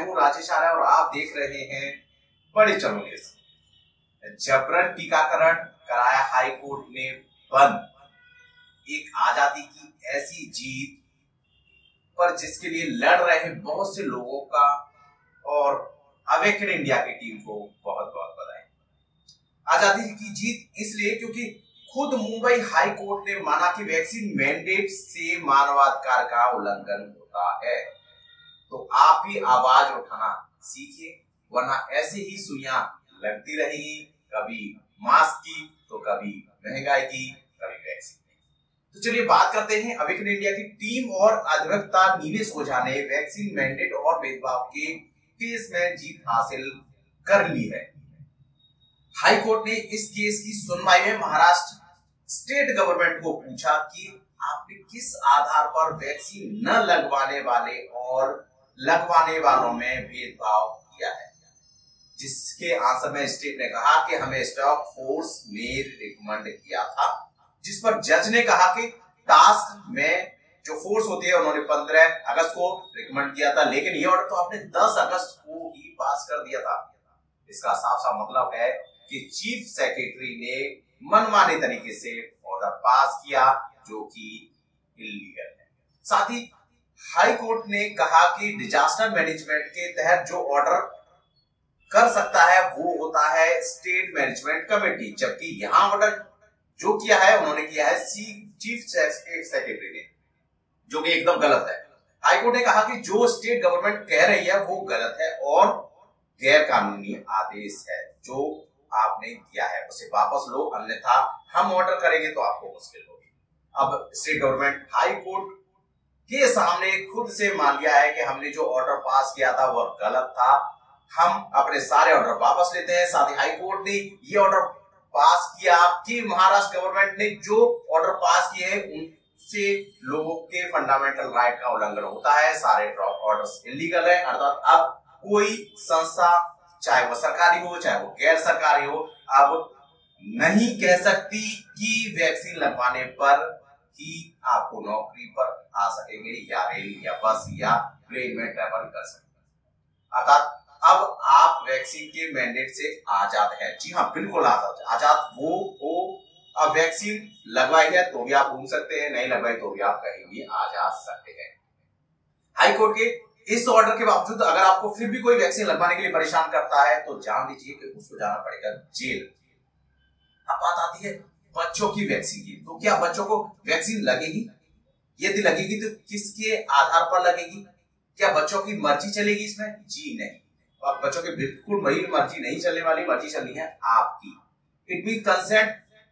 हूं राजेश आर्य और आप देख रहे हैं बड़े चलो न्यूज। जबरन टीकाकरण कराया हाई कोर्ट ने बंद, एक आजादी की ऐसी जीत पर जिसके लिए लड़ रहे बहुत से लोगों का और अवेकन इंडिया की टीम को बहुत बहुत बधाई। आजादी की जीत इसलिए क्योंकि खुद मुंबई हाई कोर्ट ने माना कि वैक्सीन मैंडेट से मानवाधिकार का उल्लंघन होता है। तो आप भी आवाज उठाना सीखिए, वरना ऐसे ही सुइयां लगती रहेगी, कभी मास्क की तो कभी महंगाई की, कभी वैक्सीन की। तो चलिए बात करते हैं अवेकन इंडिया की टीम और अधिवक्ता नीलेश ओझा ने वैक्सीन मैंडेट और भेदभाव के केस में जीत हासिल कर ली है। हाई कोर्ट ने इस केस की सुनवाई में महाराष्ट्र स्टेट गवर्नमेंट को पूछा कि आपने किस आधार पर वैक्सीन न लगवाने वाले और लगवाने वालों में भेदभाव किया है, जिसके आंसर में स्टेट ने कहा कि हमें स्टॉक फोर्स ने रिकमेंड किया था, जिस पर जज ने कहा कि टास्क में जो फोर्स होती है उन्होंने 15 अगस्त को रिकमेंड किया था, लेकिन ये ऑर्डर तो आपने 10 अगस्त को ही पास कर दिया था। इसका साफ साफ मतलब है कि चीफ सेक्रेटरी ने मनमाने तरीके से ऑर्डर पास किया, जो कि इल्लीगल है। साथ ही हाई कोर्ट ने कहा कि डिजास्टर मैनेजमेंट के तहत जो ऑर्डर कर सकता है वो होता है स्टेट मैनेजमेंट कमेटी, जबकि यहां ऑर्डर जो किया है उन्होंने किया है चीफ सेक्रेटरी ने, जो कि एकदम गलत है। हाई कोर्ट ने कहा कि जो स्टेट गवर्नमेंट कह रही है वो गलत है और गैर कानूनी आदेश है, जो आपने दिया है उसे वापस लो, अन्यथा हम ऑर्डर करेंगे तो आपको मुश्किल होगी। अब स्टेट गवर्नमेंट हाई कोर्ट के सामने खुद से मान लिया है कि हमने जो ऑर्डर पास किया था वह गलत था, हम अपने सारे ऑर्डर वापस लेते हैं। साथ ही हाई कोर्ट ने ये ऑर्डर पास किया कि महाराष्ट्र गवर्नमेंट ने जो ऑर्डर पास किए हैं उनसे लोगों के फंडामेंटल राइट का उल्लंघन होता है, सारे ऑर्डर्स इलीगल है। अर्थात अब कोई संस्था, चाहे वो सरकारी हो चाहे वो गैर सरकारी हो, अब नहीं कह सकती कि वैक्सीन लगवाने पर ही आपको नौकरी पर आ सकेंगे या रेल या बस या प्लेन में ट्रेवल कर सकेंगे। अर्थात अब आप वैक्सीन के मैंडेट से आजाद हैं। जी हाँ, बिल्कुल आजाद वो हो। अब वैक्सीन लगवाई है तो भी आप घूम सकते हैं, नहीं लगवाई तो भी आप कहीं भी आ जा सकते हैं। हाई कोर्ट के इस ऑर्डर के बावजूद अगर आपको फिर भी कोई वैक्सीन लगवाने के लिए परेशान करता है तो जान लीजिए कि उसको जाना पड़ेगा जेल। अब बात आती है बच्चों की वैक्सीन की, तो क्या बच्चों को वैक्सीन लगेगी? यदि लगेगी तो किसके आधार पर लगेगी? क्या बच्चों की मर्जी चलेगी इसमें? जी नहीं, अब बच्चों की बिल्कुल वही मर्जी नहीं चलने वाली, मर्जी चलनी है आपकी। इट मीन कंसेंट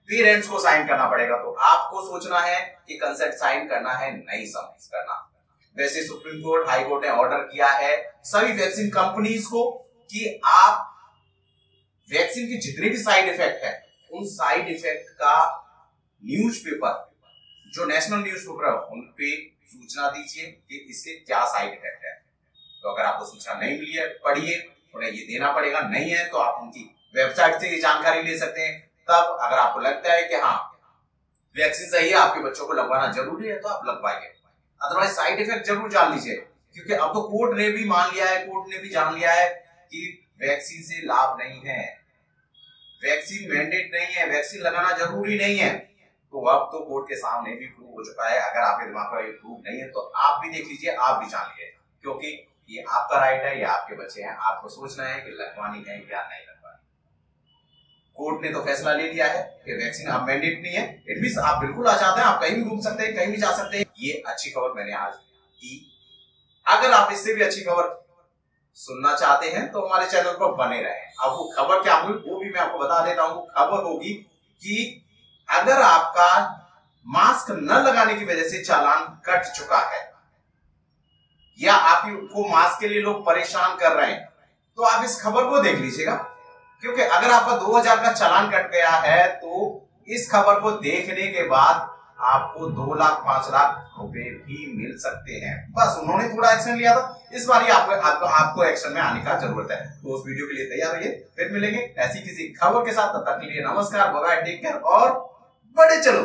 पेरेंट्स को साइन करना पड़ेगा, तो आपको सोचना है कि कंसेंट साइन करना है, नहीं समझ करना। वैसे सुप्रीम कोर्ट, हाई कोर्ट ने ऑर्डर किया है सभी वैक्सीन कंपनीज को कि आप वैक्सीन के जितने भी साइड इफेक्ट है उन साइड इफेक्ट का न्यूज़पेपर, जो नेशनल न्यूज़पेपर है उन पे सूचना दीजिए कि इसके क्या साइड इफेक्ट है। तो अगर आपको सूचना नहीं मिली है, पढ़िए, उन्हें ये देना पड़ेगा। नहीं है तो आप उनकी वेबसाइट से ये जानकारी ले सकते हैं। तब अगर आपको लगता है कि हाँ वैक्सीन सही है, आपके बच्चों को लगवाना जरूरी है, तो आप लगवाइए। अदरवाइज साइड इफेक्ट जरूर जान लीजिए, क्योंकि अब तो कोर्ट ने भी मान लिया है, कोर्ट ने भी जान लिया है कि वैक्सीन से लाभ नहीं है, वैक्सीन मैंडेट नहीं है, वैक्सीन लगाना जरूरी नहीं है। तो अब तो कोर्ट के सामने भी प्रूव हो चुका है। अगर आपके दिमाग में ये प्रूव नहीं है तो आप भी देख लीजिए, आप भी जान लीजिए, क्योंकि ये आपका राइट है, ये आपके बच्चे हैं, आपको सोचना है कि लगवानी है या नहीं लगवानी। कोर्ट ने तो फैसला ले लिया है कि वैक्सीन आप मैंडेट नहीं है, इट मींस आप बिल्कुल आजाद हैं, आप कहीं भी घूम सकते हैं, कहीं भी जा सकते हैं। ये अच्छी खबर मैंने आज दी। अगर आप इससे भी अच्छी खबर सुनना चाहते हैं तो हमारे चैनल पर बने रहें। अब वो खबर क्या हुई वो भी मैं आपको बता देता हूं। खबर होगी कि अगर आपका मास्क न लगाने की वजह से चालान कट चुका है या आपको मास्क के लिए लोग परेशान कर रहे हैं, तो आप इस खबर को देख लीजिएगा, क्योंकि अगर आपका 2000 का चालान कट गया है तो इस खबर को देखने के बाद आपको 2 लाख 5 लाख रुपए भी मिल सकते हैं। बस उन्होंने थोड़ा एक्शन लिया था, इस बार आपको एक्शन में आने का जरूरत है। तो उस वीडियो के लिए तैयार रहिए, फिर मिलेंगे ऐसी किसी खबर के साथ। तब तक के लिए नमस्कार, बाय बाय, टेक केयर और बड़े चलो।